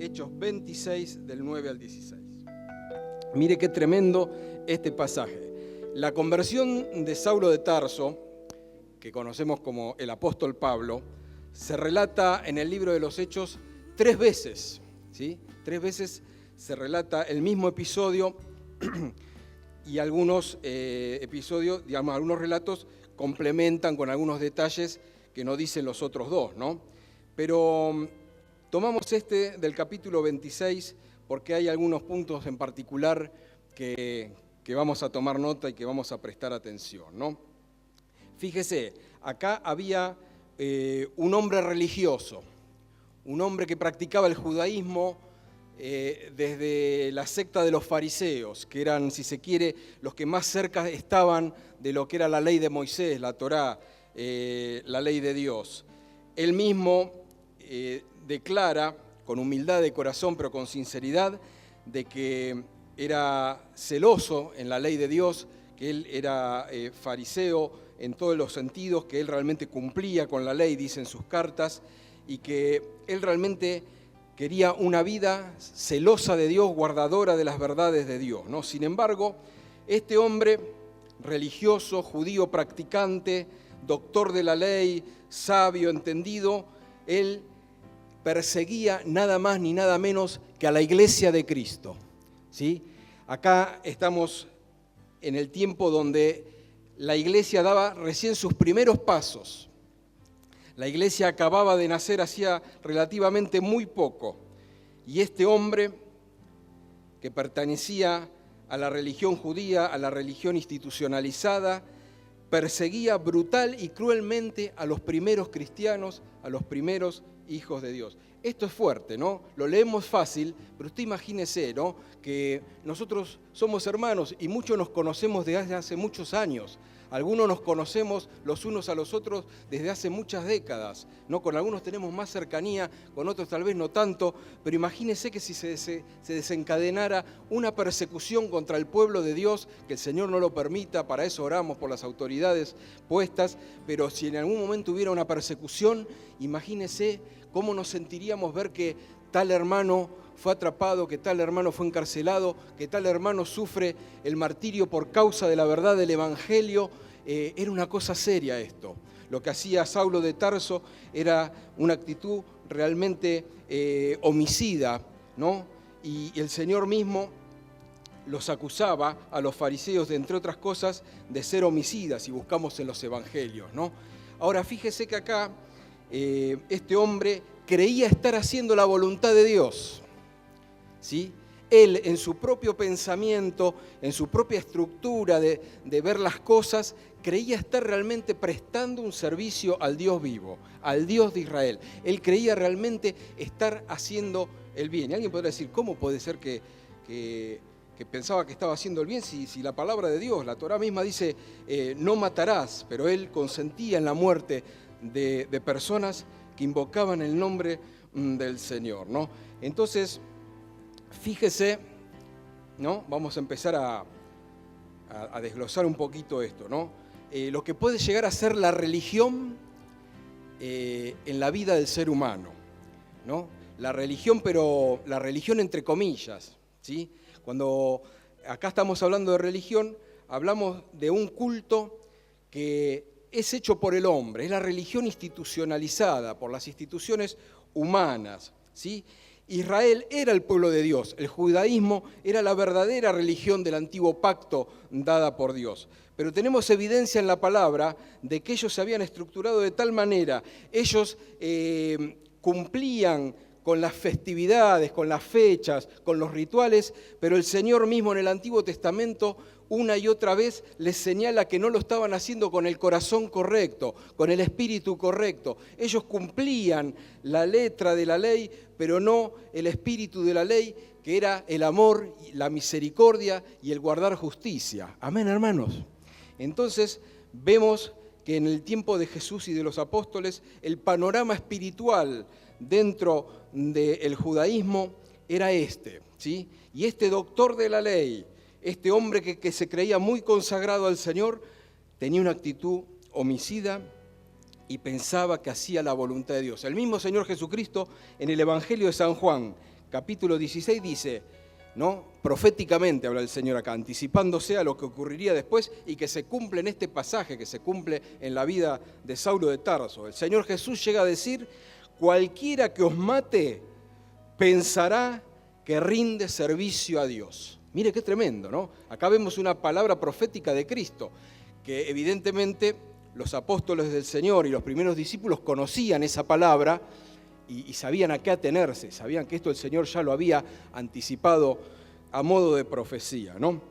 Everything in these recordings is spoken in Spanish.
Hechos 26, del 9 al 16. Mire qué tremendo este pasaje. La conversión de Saulo de Tarso, que conocemos como el apóstol Pablo, se relata en el libro de los Hechos 3 veces, ¿sí? 3 veces se relata el mismo episodio y algunos episodios, digamos, algunos relatos complementan con algunos detalles que no dicen los otros dos, ¿no? Pero tomamos este del capítulo 26 porque hay algunos puntos en particular que vamos a tomar nota y que vamos a prestar atención, ¿no? Fíjese, acá había un hombre religioso, un hombre que practicaba el judaísmo desde la secta de los fariseos, que eran, si se quiere, los que más cerca estaban de lo que era la ley de Moisés, la Torá, la ley de Dios. Él mismo declara, con humildad de corazón, pero con sinceridad, de que era celoso en la ley de Dios, que él era fariseo en todos los sentidos, que él realmente cumplía con la ley, dice en sus cartas, y que él realmente quería una vida celosa de Dios, guardadora de las verdades de Dios, ¿no? Sin embargo, este hombre religioso, judío practicante, doctor de la ley, sabio, entendido, él perseguía nada más ni nada menos que a la iglesia de Cristo, ¿sí? Acá estamos en el tiempo donde la iglesia daba recién sus primeros pasos. La iglesia acababa de nacer hacía relativamente muy poco. Y este hombre, que pertenecía a la religión judía, a la religión institucionalizada, perseguía brutal y cruelmente a los primeros cristianos, a los primeros hijos de Dios. Esto es fuerte, ¿no? Lo leemos fácil, pero usted imagínese, ¿no?, que nosotros somos hermanos y muchos nos conocemos desde hace muchos años. Algunos nos conocemos los unos a los otros desde hace muchas décadas, ¿no? Con algunos tenemos más cercanía, con otros tal vez no tanto, pero imagínese que si se desencadenara una persecución contra el pueblo de Dios, que el Señor no lo permita, para eso oramos por las autoridades puestas, pero si en algún momento hubiera una persecución, imagínese cómo nos sentiríamos ver que tal hermano fue atrapado, que tal hermano fue encarcelado, que tal hermano sufre el martirio por causa de la verdad del Evangelio. Era una cosa seria esto. Lo que hacía Saulo de Tarso era una actitud realmente homicida, ¿no? Y el Señor mismo los acusaba a los fariseos, de, entre otras cosas, de ser homicidas, si buscamos en los evangelios, ¿no? Ahora, fíjese que acá este hombre creía estar haciendo la voluntad de Dios, ¿sí? Él, en su propio pensamiento, en su propia estructura de ver las cosas, creía estar realmente prestando un servicio al Dios vivo, al Dios de Israel. Él creía realmente estar haciendo el bien. Y alguien podrá decir, ¿cómo puede ser que pensaba que estaba haciendo el bien si la palabra de Dios, la Torá misma dice, no matarás? Pero él consentía en la muerte de personas que invocaban el nombre del Señor, ¿no? Entonces, fíjese, ¿no? Vamos a empezar a desglosar un poquito esto, ¿no? Lo que puede llegar a ser la religión en la vida del ser humano, ¿no? La religión, pero la religión entre comillas, ¿sí? Cuando acá estamos hablando de religión, hablamos de un culto que es hecho por el hombre, es la religión institucionalizada por las instituciones humanas, ¿sí? Israel era el pueblo de Dios, el judaísmo era la verdadera religión del antiguo pacto dada por Dios. Pero tenemos evidencia en la palabra de que ellos se habían estructurado de tal manera, ellos cumplían con las festividades, con las fechas, con los rituales, pero el Señor mismo en el Antiguo Testamento una y otra vez les señala que no lo estaban haciendo con el corazón correcto, con el espíritu correcto. Ellos cumplían la letra de la ley, pero no el espíritu de la ley, que era el amor, la misericordia y el guardar justicia. Amén, hermanos. Entonces vemos que en el tiempo de Jesús y de los apóstoles, el panorama espiritual dentro del judaísmo era este, ¿sí? Y este doctor de la ley, este hombre que se creía muy consagrado al Señor, tenía una actitud homicida y pensaba que hacía la voluntad de Dios. El mismo Señor Jesucristo, en el Evangelio de San Juan, capítulo 16 dice, ¿no? Proféticamente habla el Señor acá, anticipándose a lo que ocurriría después y que se cumple en este pasaje, que se cumple en la vida de Saulo de Tarso. El Señor Jesús llega a decir, cualquiera que os mate pensará que rinde servicio a Dios. Mire qué tremendo, ¿no? Acá vemos una palabra profética de Cristo, que evidentemente los apóstoles del Señor y los primeros discípulos conocían esa palabra y sabían a qué atenerse, sabían que esto el Señor ya lo había anticipado a modo de profecía, ¿no?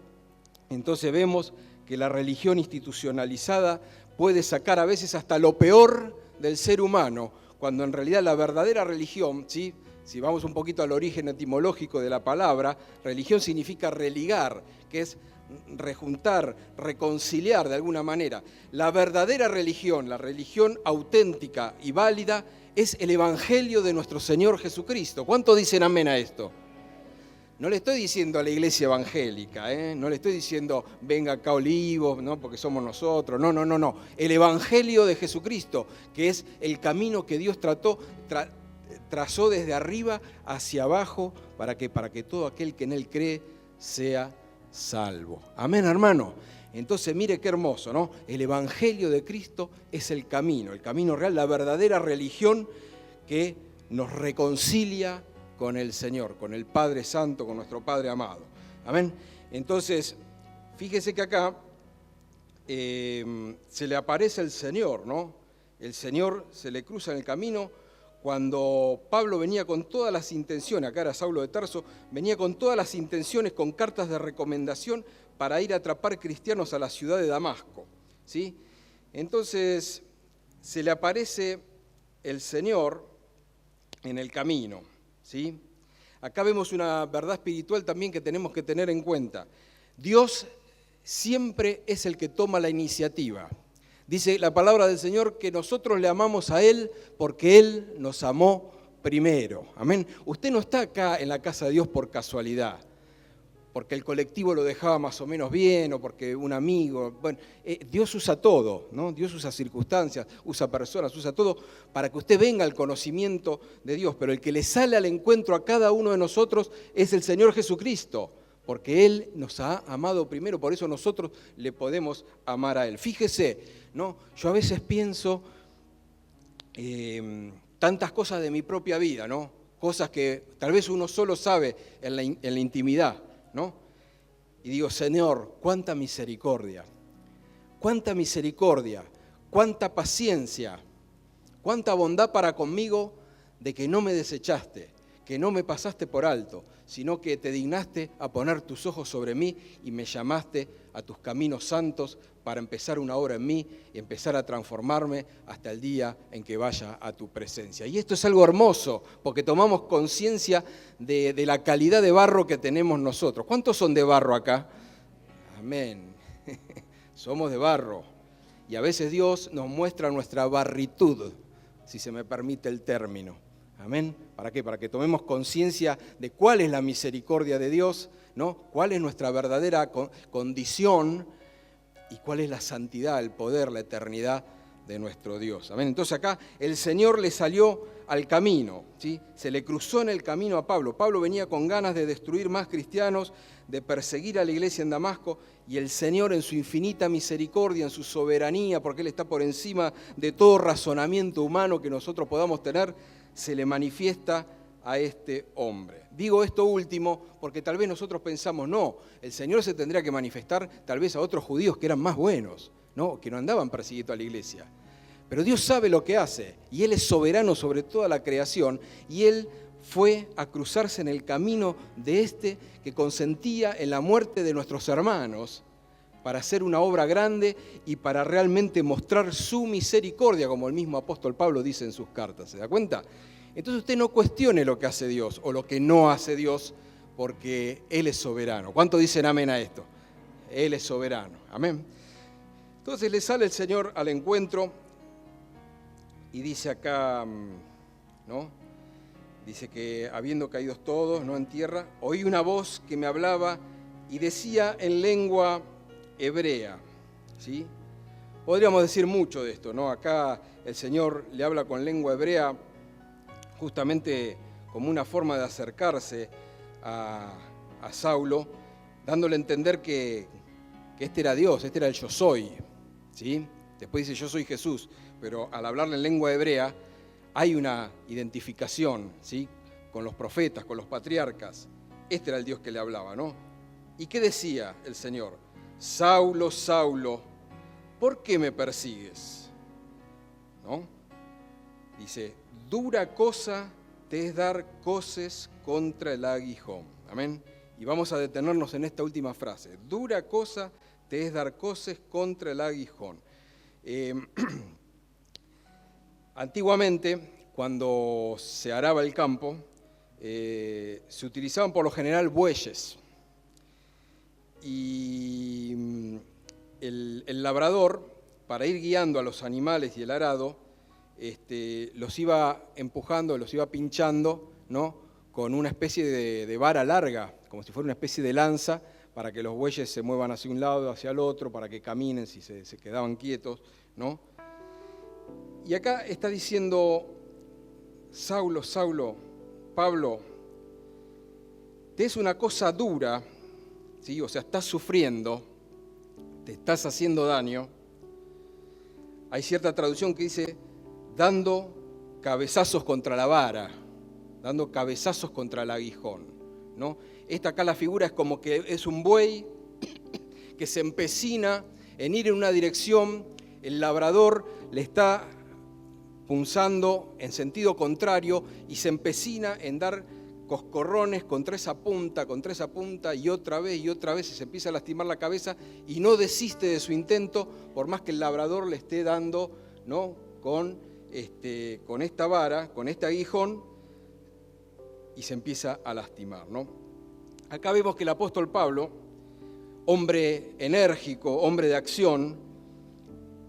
Entonces vemos que la religión institucionalizada puede sacar a veces hasta lo peor del ser humano, cuando en realidad la verdadera religión, ¿sí? Si vamos un poquito al origen etimológico de la palabra, religión significa religar, que es rejuntar, reconciliar de alguna manera. La verdadera religión, la religión auténtica y válida, es el Evangelio de nuestro Señor Jesucristo. ¿Cuántos dicen amén a esto? No le estoy diciendo a la iglesia evangélica, no le estoy diciendo venga acá Olivos, ¿no? Porque somos nosotros. No. El Evangelio de Jesucristo, que es el camino que Dios trazó desde arriba hacia abajo para que todo aquel que en Él cree sea salvo. Amén, hermano. Entonces mire qué hermoso, ¿no? El Evangelio de Cristo es el camino real, la verdadera religión que nos reconcilia con el Señor, con el Padre Santo, con nuestro Padre amado. Amén. Entonces, fíjese que acá se le aparece el Señor, ¿no? El Señor se le cruza en el camino cuando Pablo venía con todas las intenciones, acá era Saulo de Tarso, venía con todas las intenciones, con cartas de recomendación para ir a atrapar cristianos a la ciudad de Damasco, ¿sí? Entonces, se le aparece el Señor en el camino, ¿sí? Acá vemos una verdad espiritual también que tenemos que tener en cuenta. Dios siempre es el que toma la iniciativa. Dice la palabra del Señor que nosotros le amamos a Él porque Él nos amó primero. Amén. Usted no está acá en la casa de Dios por casualidad, porque el colectivo lo dejaba más o menos bien o porque un amigo. Bueno, Dios usa todo, ¿no? Dios usa circunstancias, usa personas, usa todo para que usted venga al conocimiento de Dios. Pero el que le sale al encuentro a cada uno de nosotros es el Señor Jesucristo, porque Él nos ha amado primero, por eso nosotros le podemos amar a Él. Fíjese, ¿no? Yo a veces pienso tantas cosas de mi propia vida, ¿no? Cosas que tal vez uno solo sabe en la intimidad, ¿no? Y digo, Señor, cuánta misericordia, cuánta paciencia, cuánta bondad para conmigo de que no me desechaste, que no me pasaste por alto, sino que te dignaste a poner tus ojos sobre mí y me llamaste a tus caminos santos para empezar una obra en mí y empezar a transformarme hasta el día en que vaya a tu presencia. Y esto es algo hermoso, porque tomamos conciencia de la calidad de barro que tenemos nosotros. ¿Cuántos son de barro acá? Amén. Somos de barro. Y a veces Dios nos muestra nuestra barritud, si se me permite el término. Amén. ¿Para qué? Para que tomemos conciencia de cuál es la misericordia de Dios, ¿no? Cuál es nuestra verdadera condición y cuál es la santidad, el poder, la eternidad de nuestro Dios. Amén. Entonces acá el Señor le salió al camino, ¿sí? Se le cruzó en el camino a Pablo. Pablo venía con ganas de destruir más cristianos, de perseguir a la iglesia en Damasco, y el Señor en su infinita misericordia, en su soberanía, porque Él está por encima de todo razonamiento humano que nosotros podamos tener, se le manifiesta a este hombre. Digo esto último porque tal vez nosotros pensamos, no, el Señor se tendría que manifestar tal vez a otros judíos que eran más buenos, ¿no? Que no andaban persiguiendo a la iglesia. Pero Dios sabe lo que hace y Él es soberano sobre toda la creación y Él fue a cruzarse en el camino de este que consentía en la muerte de nuestros hermanos para hacer una obra grande y para realmente mostrar su misericordia, como el mismo apóstol Pablo dice en sus cartas. ¿Se da cuenta? Entonces usted no cuestione lo que hace Dios o lo que no hace Dios, porque Él es soberano. ¿Cuántos dicen amén a esto? Él es soberano. Amén. Entonces le sale el Señor al encuentro y dice acá, ¿no? Dice que habiendo caído todos, ¿no?, en tierra, oí una voz que me hablaba y decía en lengua hebrea, ¿sí? Podríamos decir mucho de esto, ¿no? Acá el Señor le habla con lengua hebrea justamente como una forma de acercarse a Saulo, dándole a entender que este era Dios, este era el yo soy, ¿sí? Después dice yo soy Jesús, pero al hablarle en lengua hebrea hay una identificación, ¿sí? Con los profetas, con los patriarcas. Este era el Dios que le hablaba, ¿no? ¿Y qué decía el Señor? Saulo, Saulo, ¿por qué me persigues? ¿No? Dice, dura cosa te es dar coces contra el aguijón. Amén. Y vamos a detenernos en esta última frase. Dura cosa te es dar coces contra el aguijón. Antiguamente, cuando se araba el campo, se utilizaban por lo general bueyes. Y el labrador, para ir guiando a los animales y el arado, los iba empujando, los iba pinchando, ¿no? Con una especie de vara larga, como si fuera una especie de lanza, para que los bueyes se muevan hacia un lado, hacia el otro, para que caminen si se quedaban quietos, ¿no? Y acá está diciendo, Saulo, Saulo, Pablo, te es una cosa dura, ¿sí? O sea, estás sufriendo, te estás haciendo daño. Hay cierta traducción que dice, dando cabezazos contra la vara, dando cabezazos contra el aguijón, ¿no? Esta acá la figura es como que es un buey que se empecina en ir en una dirección, el labrador le está punzando en sentido contrario y se empecina en dar coscorrones contra esa punta y otra vez y se empieza a lastimar la cabeza y no desiste de su intento por más que el labrador le esté dando, ¿no? con esta vara, con este aguijón, y se empieza a lastimar, ¿no? Acá vemos que el apóstol Pablo, hombre enérgico, hombre de acción,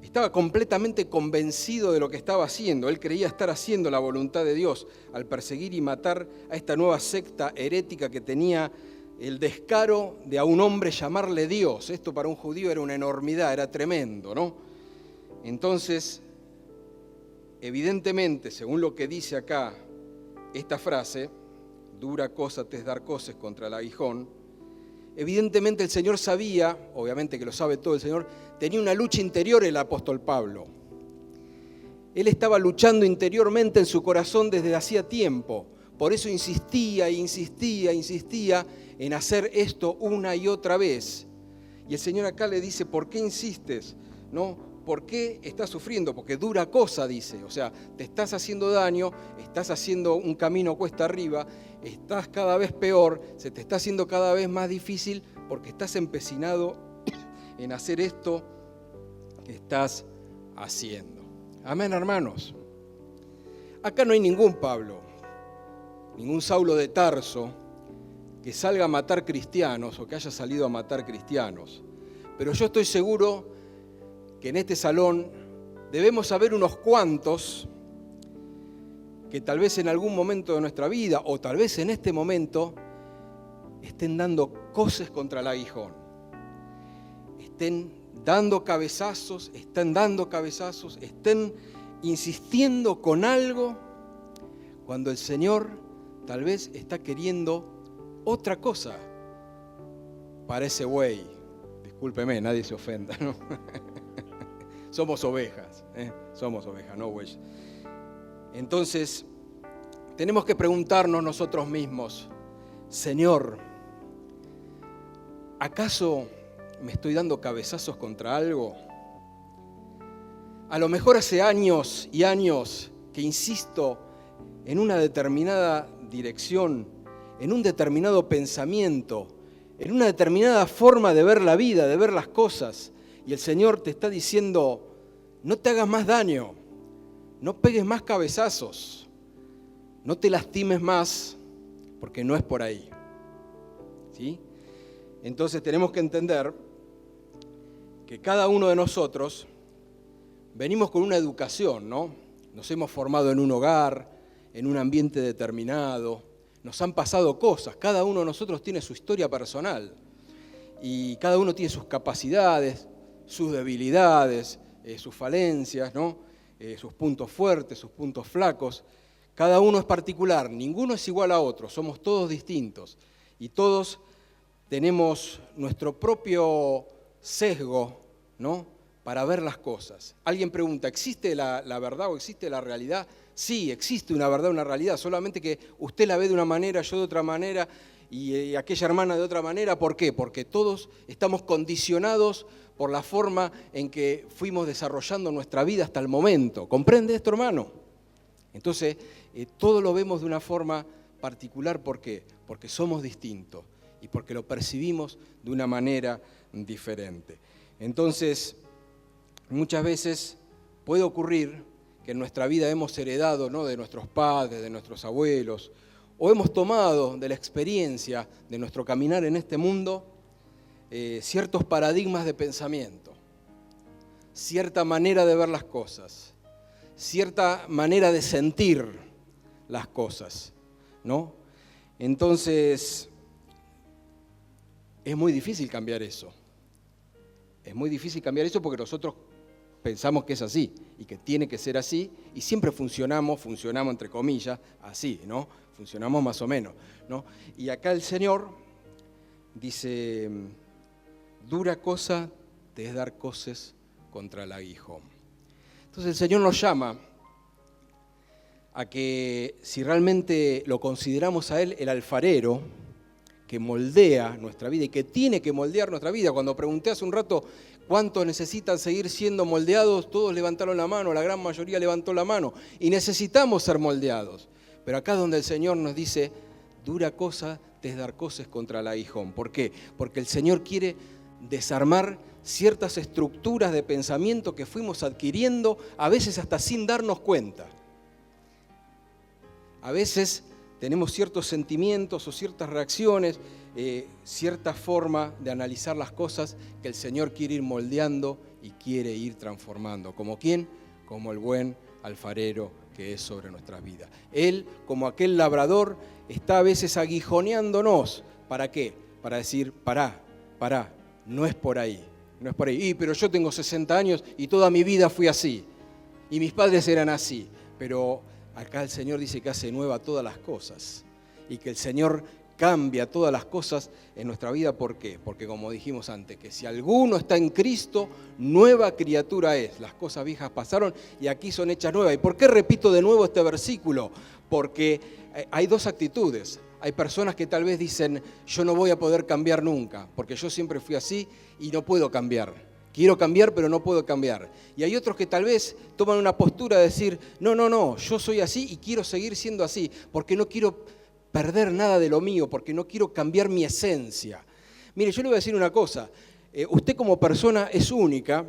estaba completamente convencido de lo que estaba haciendo. Él creía estar haciendo la voluntad de Dios al perseguir y matar a esta nueva secta herética que tenía el descaro de a un hombre llamarle Dios. Esto para un judío era una enormidad, era tremendo, ¿no? Entonces, evidentemente, según lo que dice acá esta frase, dura cosa te es dar coces contra el aguijón, evidentemente el Señor sabía, obviamente que lo sabe todo el Señor, tenía una lucha interior el apóstol Pablo. Él estaba luchando interiormente en su corazón desde hacía tiempo, por eso insistía en hacer esto una y otra vez. Y el Señor acá le dice, ¿por qué insistes? ¿No? ¿Por qué estás sufriendo? Porque dura cosa, dice. O sea, te estás haciendo daño, estás haciendo un camino cuesta arriba, estás cada vez peor, se te está haciendo cada vez más difícil porque estás empecinado en hacer esto que estás haciendo. Amén, hermanos. Acá no hay ningún Pablo, ningún Saulo de Tarso que salga a matar cristianos o que haya salido a matar cristianos. Pero yo estoy seguro que en este salón debemos saber unos cuantos que tal vez en algún momento de nuestra vida o tal vez en este momento estén dando coces contra el aguijón, estén dando cabezazos, estén insistiendo con algo cuando el Señor tal vez está queriendo otra cosa para ese buey. Discúlpeme, nadie se ofenda, ¿no? Somos ovejas, somos ovejas, no bueyes. Entonces, tenemos que preguntarnos nosotros mismos, Señor, ¿acaso me estoy dando cabezazos contra algo? A lo mejor hace años y años que insisto en una determinada dirección, en un determinado pensamiento, en una determinada forma de ver la vida, de ver las cosas. Y el Señor te está diciendo, no te hagas más daño, no pegues más cabezazos, no te lastimes más, porque no es por ahí. ¿Sí? Entonces tenemos que entender que cada uno de nosotros venimos con una educación, ¿no? Nos hemos formado en un hogar, en un ambiente determinado, nos han pasado cosas, cada uno de nosotros tiene su historia personal y cada uno tiene sus capacidades, sus debilidades, sus falencias, ¿no? Sus puntos fuertes, sus puntos flacos. Cada uno es particular, ninguno es igual a otro, somos todos distintos y todos tenemos nuestro propio sesgo, ¿no?, para ver las cosas. Alguien pregunta, ¿existe la verdad o existe la realidad? Sí, existe una verdad, una realidad, solamente que usted la ve de una manera, yo de otra manera y aquella hermana de otra manera. ¿Por qué? Porque todos estamos condicionados por la forma en que fuimos desarrollando nuestra vida hasta el momento. ¿Comprende esto, hermano? Entonces, todo lo vemos de una forma particular. ¿Por qué? Porque somos distintos y porque lo percibimos de una manera diferente. Entonces, muchas veces puede ocurrir que en nuestra vida hemos heredado, ¿no?, de nuestros padres, de nuestros abuelos, o hemos tomado de la experiencia de nuestro caminar en este mundo ciertos paradigmas de pensamiento, cierta manera de ver las cosas, cierta manera de sentir las cosas, ¿no? Entonces, es muy difícil cambiar eso. Es muy difícil cambiar eso porque nosotros pensamos que es así y que tiene que ser así y siempre funcionamos entre comillas, así, ¿no? Funcionamos más o menos, ¿no? Y acá el Señor dice, dura cosa te es dar coces contra el aguijón. Entonces el Señor nos llama a que si realmente lo consideramos a Él el alfarero que moldea nuestra vida y que tiene que moldear nuestra vida. Cuando pregunté hace un rato cuántos necesitan seguir siendo moldeados, todos levantaron la mano, la gran mayoría levantó la mano. Y necesitamos ser moldeados. Pero acá es donde el Señor nos dice, dura cosa te es dar coces contra el aguijón. ¿Por qué? Porque el Señor quiere desarmar ciertas estructuras de pensamiento que fuimos adquiriendo, a veces hasta sin darnos cuenta. A veces tenemos ciertos sentimientos o ciertas reacciones, cierta forma de analizar las cosas que el Señor quiere ir moldeando y quiere ir transformando. ¿Como quién? Como el buen alfarero que es sobre nuestras vidas. Él, como aquel labrador, está a veces aguijoneándonos. ¿Para qué? Para decir, pará, no es por ahí. No es por ahí. Pero yo tengo 60 años y toda mi vida fui así. Y mis padres eran así. Pero acá el Señor dice que hace nueva todas las cosas y que el Señor cambia todas las cosas en nuestra vida. ¿Por qué? Porque como dijimos antes, que si alguno está en Cristo, nueva criatura es. Las cosas viejas pasaron y aquí son hechas nuevas. ¿Y por qué repito de nuevo este versículo? Porque hay dos actitudes. Hay personas que tal vez dicen, yo no voy a poder cambiar nunca, porque yo siempre fui así y no puedo cambiar. Quiero cambiar, pero no puedo cambiar. Y hay otros que tal vez toman una postura de decir, no, yo soy así y quiero seguir siendo así, porque no quiero perder nada de lo mío, porque no quiero cambiar mi esencia. Mire, yo le voy a decir una cosa, usted como persona es única,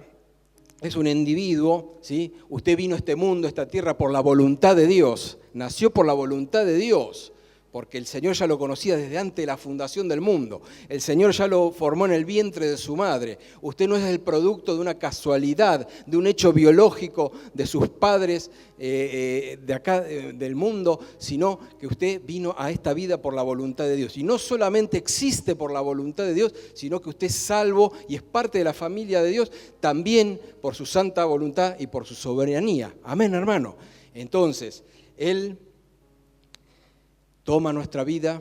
es un individuo, ¿sí? Usted vino a este mundo, a esta tierra, por la voluntad de Dios, nació por la voluntad de Dios, porque el Señor ya lo conocía desde antes de la fundación del mundo. El Señor ya lo formó en el vientre de su madre. Usted no es el producto de una casualidad, de un hecho biológico de sus padres de acá del mundo, sino que usted vino a esta vida por la voluntad de Dios. Y no solamente existe por la voluntad de Dios, sino que usted es salvo y es parte de la familia de Dios, también por su santa voluntad y por su soberanía. Amén, hermano. Entonces, Él toma nuestra vida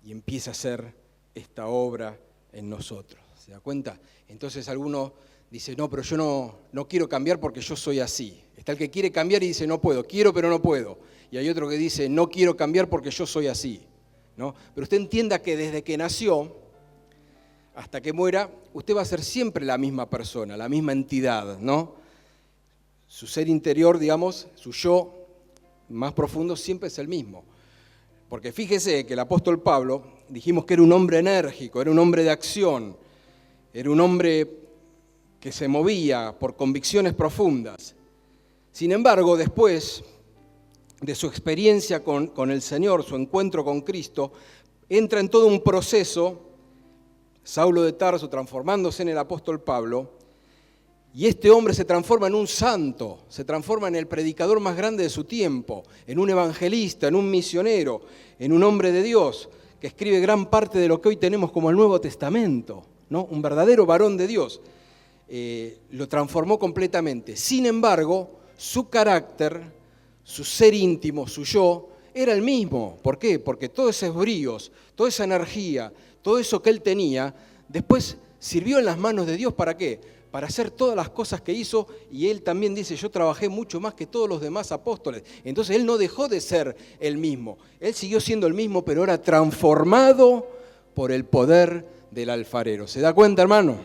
y empieza a hacer esta obra en nosotros. ¿Se da cuenta? Entonces alguno dice, no, pero yo no quiero cambiar porque yo soy así. Está el que quiere cambiar y dice, no puedo, quiero pero no puedo. Y hay otro que dice, no quiero cambiar porque yo soy así, ¿no? Pero usted entienda que desde que nació hasta que muera, usted va a ser siempre la misma persona, la misma entidad, ¿no? Su ser interior, digamos, su yo más profundo siempre es el mismo. Porque fíjese que el apóstol Pablo, dijimos que era un hombre enérgico, era un hombre de acción, era un hombre que se movía por convicciones profundas. Sin embargo, después de su experiencia con el Señor, su encuentro con Cristo, entra en todo un proceso, Saulo de Tarso transformándose en el apóstol Pablo, y este hombre se transforma en un santo, se transforma en el predicador más grande de su tiempo, en un evangelista, en un misionero, en un hombre de Dios, que escribe gran parte de lo que hoy tenemos como el Nuevo Testamento, ¿no? Un verdadero varón de Dios. Lo transformó completamente. Sin embargo, su carácter, su ser íntimo, su yo, era el mismo. ¿Por qué? Porque todos esos bríos, toda esa energía, todo eso que él tenía, después sirvió en las manos de Dios. ¿Para qué? Para hacer todas las cosas que hizo, y él también dice, yo trabajé mucho más que todos los demás apóstoles. Entonces él no dejó de ser el mismo, él siguió siendo el mismo, pero ahora transformado por el poder del alfarero. ¿Se da cuenta, hermano?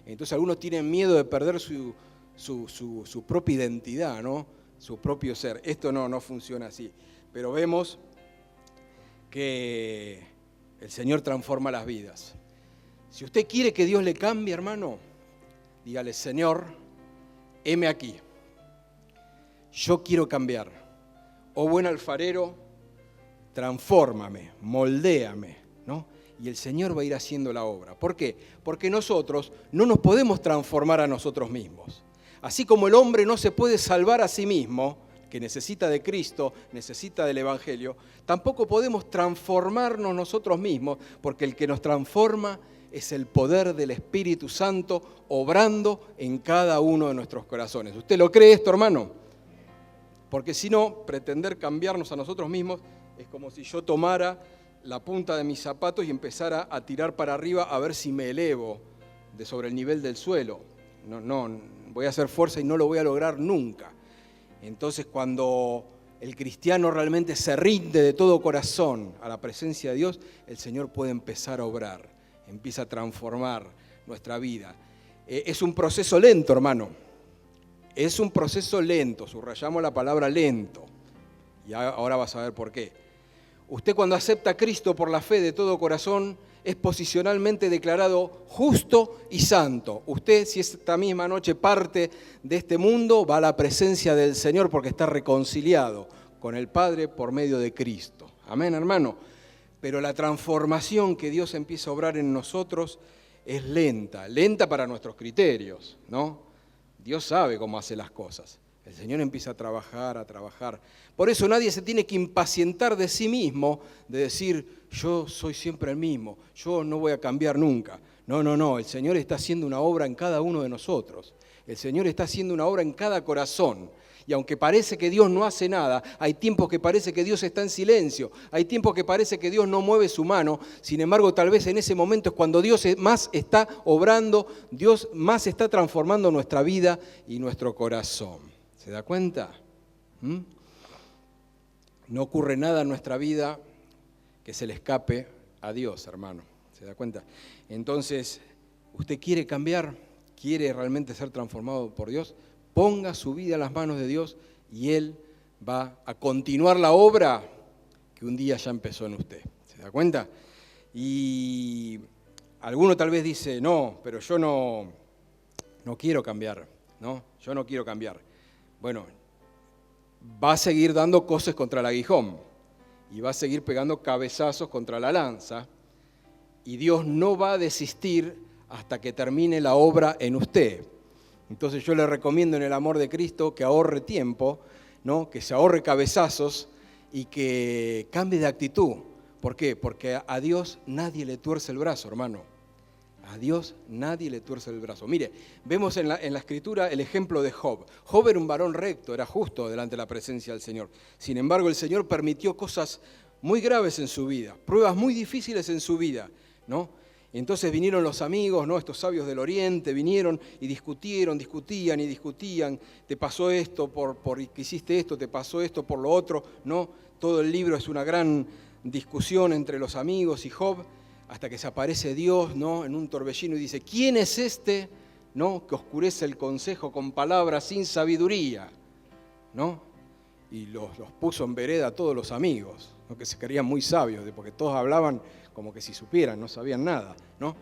Entonces algunos tienen miedo de perder su propia identidad, ¿no? Su propio ser. Esto no funciona así, pero vemos que el Señor transforma las vidas. Si usted quiere que Dios le cambie, hermano, dígale, Señor, heme aquí. Yo quiero cambiar. Oh buen alfarero, transfórmame, moldéame, ¿no? Y el Señor va a ir haciendo la obra. ¿Por qué? Porque nosotros no nos podemos transformar a nosotros mismos. Así como el hombre no se puede salvar a sí mismo, que necesita de Cristo, necesita del Evangelio, tampoco podemos transformarnos nosotros mismos, porque el que nos transforma es el poder del Espíritu Santo obrando en cada uno de nuestros corazones. ¿Usted lo cree esto, hermano? Porque si no, pretender cambiarnos a nosotros mismos es como si yo tomara la punta de mis zapatos y empezara a tirar para arriba a ver si me elevo de sobre el nivel del suelo. No, voy a hacer fuerza y no lo voy a lograr nunca. Entonces, cuando el cristiano realmente se rinde de todo corazón a la presencia de Dios, el Señor puede empezar a obrar, empieza a transformar nuestra vida. Es un proceso lento, hermano. Es un proceso lento, subrayamos la palabra lento. Y ahora vas a ver por qué. Usted cuando acepta a Cristo por la fe de todo corazón, es posicionalmente declarado justo y santo. Usted, si esta misma noche parte de este mundo, va a la presencia del Señor porque está reconciliado con el Padre por medio de Cristo. Amén, hermano. Pero la transformación que Dios empieza a obrar en nosotros es lenta para nuestros criterios, ¿no? Dios sabe cómo hace las cosas. El Señor empieza a trabajar. Por eso nadie se tiene que impacientar de sí mismo, de decir, yo soy siempre el mismo, yo no voy a cambiar nunca. No, el Señor está haciendo una obra en cada uno de nosotros. El Señor está haciendo una obra en cada corazón. Y aunque parece que Dios no hace nada, hay tiempos que parece que Dios está en silencio, hay tiempos que parece que Dios no mueve su mano, sin embargo, tal vez en ese momento es cuando Dios más está obrando, Dios más está transformando nuestra vida y nuestro corazón. ¿Se da cuenta? No ocurre nada en nuestra vida que se le escape a Dios, hermano. ¿Se da cuenta? Entonces, ¿usted quiere cambiar? ¿Quiere realmente ser transformado por Dios? Ponga su vida en las manos de Dios y Él va a continuar la obra que un día ya empezó en usted. ¿Se da cuenta? Y alguno tal vez dice, no, pero yo no quiero cambiar, ¿no? Yo no quiero cambiar. Bueno, va a seguir dando coces contra el aguijón y va a seguir pegando cabezazos contra la lanza y Dios no va a desistir hasta que termine la obra en usted. Entonces yo le recomiendo en el amor de Cristo que ahorre tiempo, ¿no? Que se ahorre cabezazos y que cambie de actitud. ¿Por qué? Porque a Dios nadie le tuerce el brazo, hermano. A Dios nadie le tuerce el brazo. Mire, vemos en la Escritura el ejemplo de Job. Job era un varón recto, era justo delante de la presencia del Señor. Sin embargo, el Señor permitió cosas muy graves en su vida, pruebas muy difíciles en su vida, ¿no? Entonces vinieron los amigos, ¿no? Estos sabios del Oriente, vinieron y discutían, te pasó esto por que hiciste esto, te pasó esto por lo otro, ¿no? Todo el libro es una gran discusión entre los amigos y Job, hasta que se aparece Dios, ¿no? En un torbellino y dice, ¿quién es este, ¿no? Que oscurece el consejo con palabras sin sabiduría, ¿no? Y los puso en vereda a todos los amigos, ¿no? Que se creían muy sabios, porque todos hablaban como que si supieran, no sabían nada, ¿no?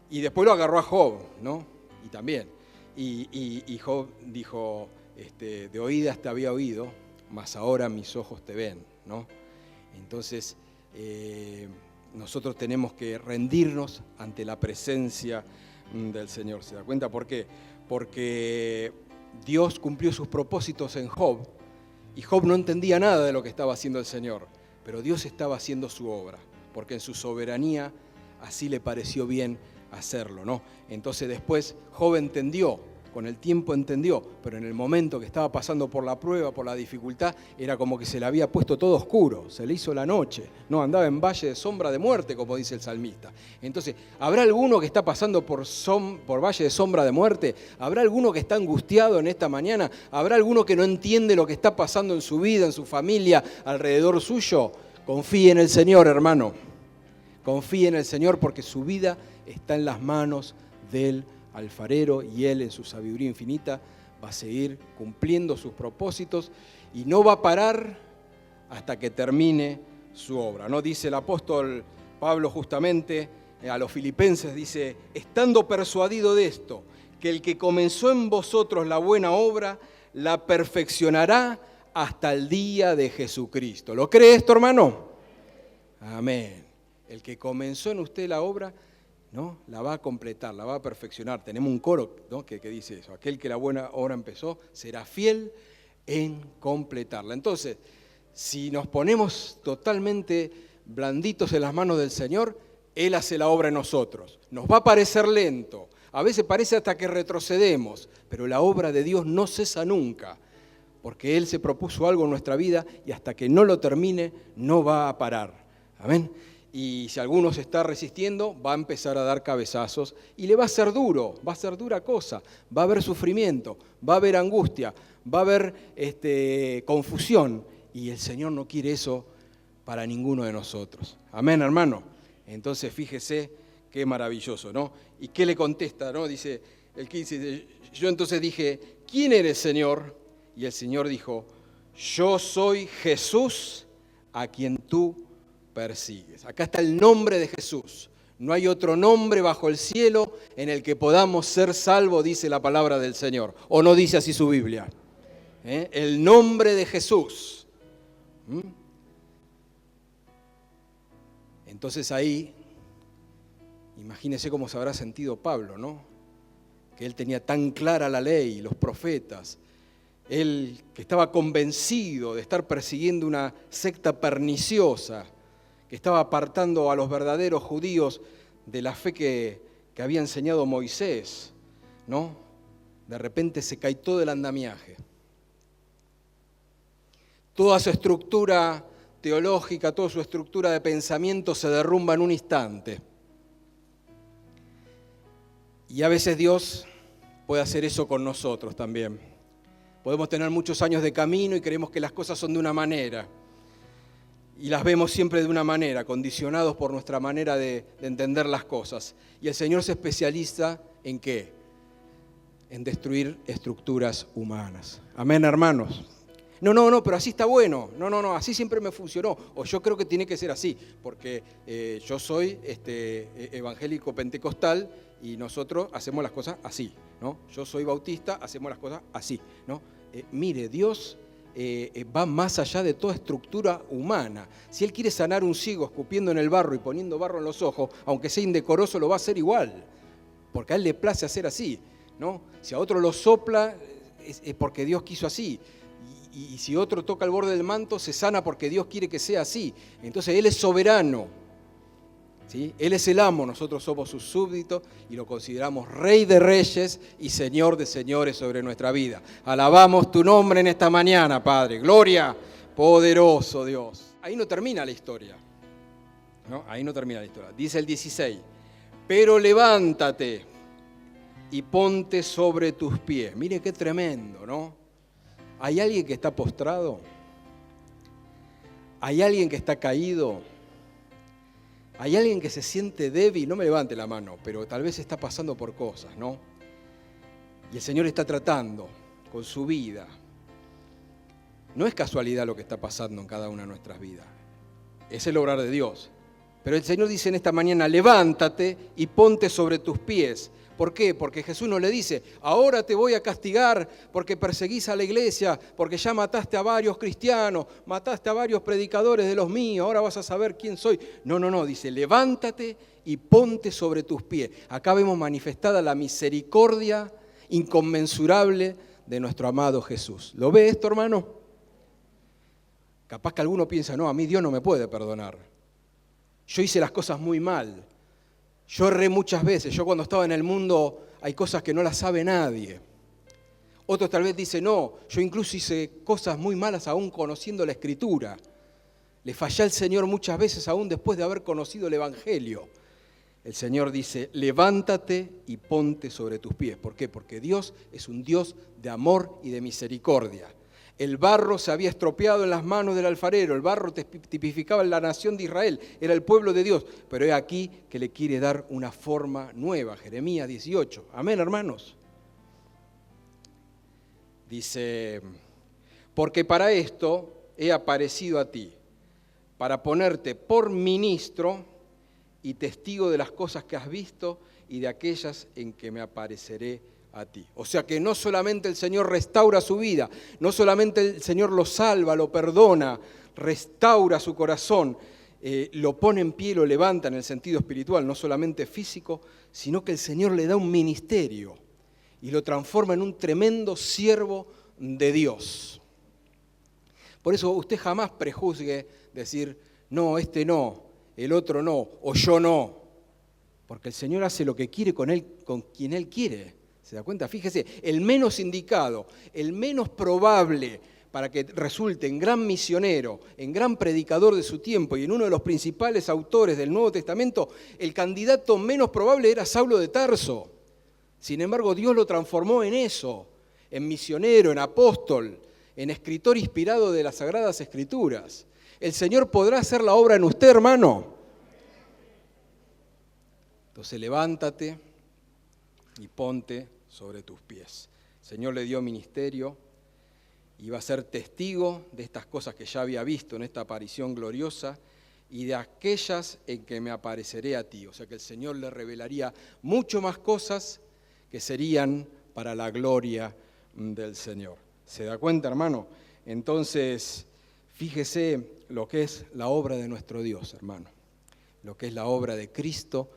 Y después lo agarró a Job, ¿no? Y también. Y Job dijo, de oídas te había oído, mas ahora mis ojos te ven, ¿no? Entonces, nosotros tenemos que rendirnos ante la presencia del Señor. ¿Se da cuenta por qué? Porque Dios cumplió sus propósitos en Job y Job no entendía nada de lo que estaba haciendo el Señor, pero Dios estaba haciendo su obra, porque en su soberanía así le pareció bien hacerlo, ¿no? Entonces después Job entendió con el tiempo entendió, pero en el momento que estaba pasando por la prueba, por la dificultad, era como que se le había puesto todo oscuro, se le hizo la noche, no, andaba en valle de sombra de muerte, como dice el salmista. Entonces, ¿habrá alguno que está pasando por valle de sombra de muerte? ¿Habrá alguno que está angustiado en esta mañana? ¿Habrá alguno que no entiende lo que está pasando en su vida, en su familia, alrededor suyo? Confíe en el Señor, hermano. Confíe en el Señor porque su vida está en las manos del alfarero y Él en su sabiduría infinita va a seguir cumpliendo sus propósitos y no va a parar hasta que termine su obra. ¿No? Dice el apóstol Pablo justamente a los filipenses, dice, estando persuadido de esto, que el que comenzó en vosotros la buena obra, la perfeccionará hasta el día de Jesucristo. ¿Lo cree esto, hermano? Amén. El que comenzó en usted la obra, ¿no? La va a completar, la va a perfeccionar. Tenemos un coro, ¿no? que dice eso. Aquel que la buena obra empezó será fiel en completarla. Entonces, si nos ponemos totalmente blanditos en las manos del Señor, Él hace la obra en nosotros. Nos va a parecer lento, a veces parece hasta que retrocedemos, pero la obra de Dios no cesa nunca, porque Él se propuso algo en nuestra vida y hasta que no lo termine no va a parar. Amén. Y si alguno se está resistiendo, va a empezar a dar cabezazos y le va a ser duro, va a ser dura cosa, va a haber sufrimiento, va a haber angustia, va a haber confusión y el Señor no quiere eso para ninguno de nosotros. Amén, hermano. Entonces fíjese qué maravilloso, ¿no? ¿Y qué le contesta, no? Dice el 15, yo entonces dije, ¿quién eres, Señor? Y el Señor dijo, yo soy Jesús a quien tú persigues. Acá está el nombre de Jesús. No hay otro nombre bajo el cielo en el que podamos ser salvos, dice la palabra del Señor. ¿O no dice así su Biblia? El nombre de Jesús. Entonces ahí, imagínese cómo se habrá sentido Pablo, ¿no? Que él tenía tan clara la ley, los profetas. Él que estaba convencido de estar persiguiendo una secta perniciosa, que estaba apartando a los verdaderos judíos de la fe que había enseñado Moisés, ¿no? De repente se cae todo el andamiaje. Toda su estructura teológica, toda su estructura de pensamiento se derrumba en un instante. Y a veces Dios puede hacer eso con nosotros también. Podemos tener muchos años de camino y creemos que las cosas son de una manera. Y las vemos siempre de una manera, condicionados por nuestra manera de entender las cosas. Y el Señor se especializa ¿en qué? En destruir estructuras humanas. Amén, hermanos. No, pero así está bueno. No, así siempre me funcionó. O yo creo que tiene que ser así, porque yo soy evangélico pentecostal y nosotros hacemos las cosas así, ¿no? Yo soy bautista, hacemos las cosas así, ¿no? Mire, Dios va más allá de toda estructura humana. Si Él quiere sanar un ciego escupiendo en el barro y poniendo barro en los ojos, aunque sea indecoroso, lo va a hacer igual, porque a Él le place hacer así, ¿no? Si a otro lo sopla, es porque Dios quiso así. Y si otro toca el borde del manto, se sana porque Dios quiere que sea así. Entonces Él es soberano, ¿sí? Él es el amo, nosotros somos sus súbditos y lo consideramos Rey de Reyes y Señor de Señores sobre nuestra vida. Alabamos tu nombre en esta mañana, Padre. Gloria, poderoso Dios. Ahí no termina la historia, ¿no? Ahí no termina la historia. Dice el 16, pero levántate y ponte sobre tus pies. Mire qué tremendo, ¿no? ¿Hay alguien que está postrado? ¿Hay alguien que está caído? ¿Hay alguien que se siente débil? No me levante la mano, pero tal vez está pasando por cosas, ¿no? Y el Señor está tratando con su vida. No es casualidad lo que está pasando en cada una de nuestras vidas. Es el obrar de Dios. Pero el Señor dice en esta mañana, levántate y ponte sobre tus pies. ¿Por qué? Porque Jesús no le dice, ahora te voy a castigar porque perseguís a la iglesia, porque ya mataste a varios cristianos, mataste a varios predicadores de los míos, ahora vas a saber quién soy. No, dice, levántate y ponte sobre tus pies. Acá vemos manifestada la misericordia inconmensurable de nuestro amado Jesús. ¿Lo ve esto, hermano? Capaz que alguno piensa, no, a mí Dios no me puede perdonar. Yo hice las cosas muy mal. Yo erré muchas veces. Yo cuando estaba en el mundo hay cosas que no las sabe nadie. Otros tal vez dicen, no, yo incluso hice cosas muy malas aún conociendo la Escritura. Le fallé al Señor muchas veces aún después de haber conocido el Evangelio. El Señor dice, levántate y ponte sobre tus pies. ¿Por qué? Porque Dios es un Dios de amor y de misericordia. El barro se había estropeado en las manos del alfarero, el barro tipificaba la nación de Israel, era el pueblo de Dios, pero es aquí que le quiere dar una forma nueva, Jeremías 18. Amén, hermanos. Dice, porque para esto he aparecido a ti, para ponerte por ministro y testigo de las cosas que has visto y de aquellas en que me apareceré a ti. O sea que no solamente el Señor restaura su vida, no solamente el Señor lo salva, lo perdona, restaura su corazón, lo pone en pie, lo levanta en el sentido espiritual, no solamente físico, sino que el Señor le da un ministerio y lo transforma en un tremendo siervo de Dios. Por eso usted jamás prejuzgue decir, no, este no, el otro no, o yo no, porque el Señor hace lo que quiere con él, con quien Él quiere. ¿Se da cuenta? Fíjese, el menos indicado, el menos probable para que resulte en gran misionero, en gran predicador de su tiempo y en uno de los principales autores del Nuevo Testamento, el candidato menos probable era Saulo de Tarso. Sin embargo, Dios lo transformó en eso, en misionero, en apóstol, en escritor inspirado de las Sagradas Escrituras. ¿El Señor podrá hacer la obra en usted, hermano? Entonces levántate y ponte sobre tus pies. El Señor le dio ministerio y va a ser testigo de estas cosas que ya había visto en esta aparición gloriosa y de aquellas en que me apareceré a ti. O sea que el Señor le revelaría mucho más cosas que serían para la gloria del Señor. ¿Se da cuenta, hermano? Entonces, fíjese lo que es la obra de nuestro Dios, hermano. Lo que es la obra de Cristo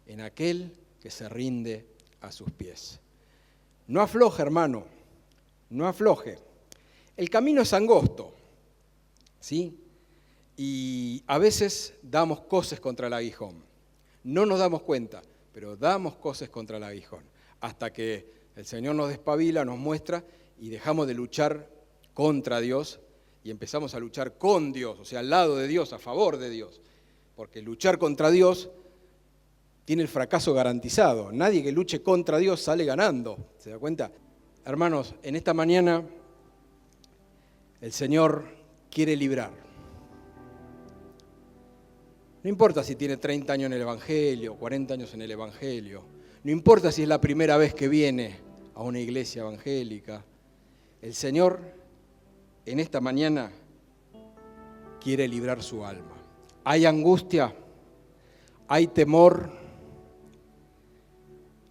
en aquel que se rinde a sus pies. No afloje, hermano, no afloje. El camino es angosto, ¿sí? Y a veces damos coces contra el aguijón. No nos damos cuenta, pero damos coces contra el aguijón. Hasta que el Señor nos despabila, nos muestra y dejamos de luchar contra Dios y empezamos a luchar con Dios, o sea, al lado de Dios, a favor de Dios. Porque luchar contra Dios tiene el fracaso garantizado. Nadie que luche contra Dios sale ganando. ¿Se da cuenta? Hermanos, en esta mañana el Señor quiere librar. No importa si tiene 30 años en el Evangelio, 40 años en el Evangelio. No importa si es la primera vez que viene a una iglesia evangélica. El Señor en esta mañana quiere librar su alma. Hay angustia, hay temor,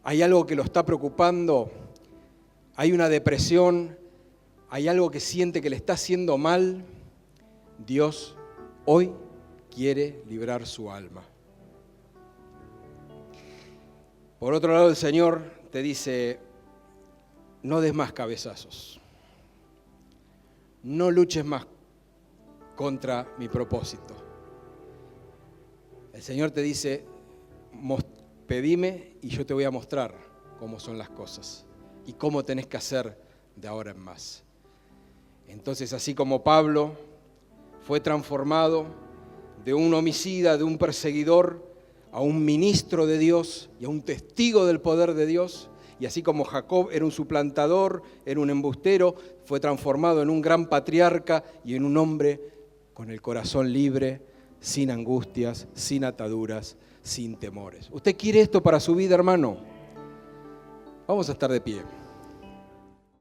hay algo que lo está preocupando, hay una depresión, hay algo que siente que le está haciendo mal. Dios hoy quiere librar su alma. Por otro lado, el Señor te dice, no des más cabezazos, no luches más contra mi propósito. El Señor te dice, pedime y yo te voy a mostrar cómo son las cosas y cómo tenés que hacer de ahora en más. Entonces, así como Pablo fue transformado de un homicida, de un perseguidor, a un ministro de Dios y a un testigo del poder de Dios, y así como Jacob era un suplantador, era un embustero, fue transformado en un gran patriarca y en un hombre con el corazón libre, sin angustias, sin ataduras, sin temores. ¿Usted quiere esto para su vida, hermano? Vamos a estar de pie.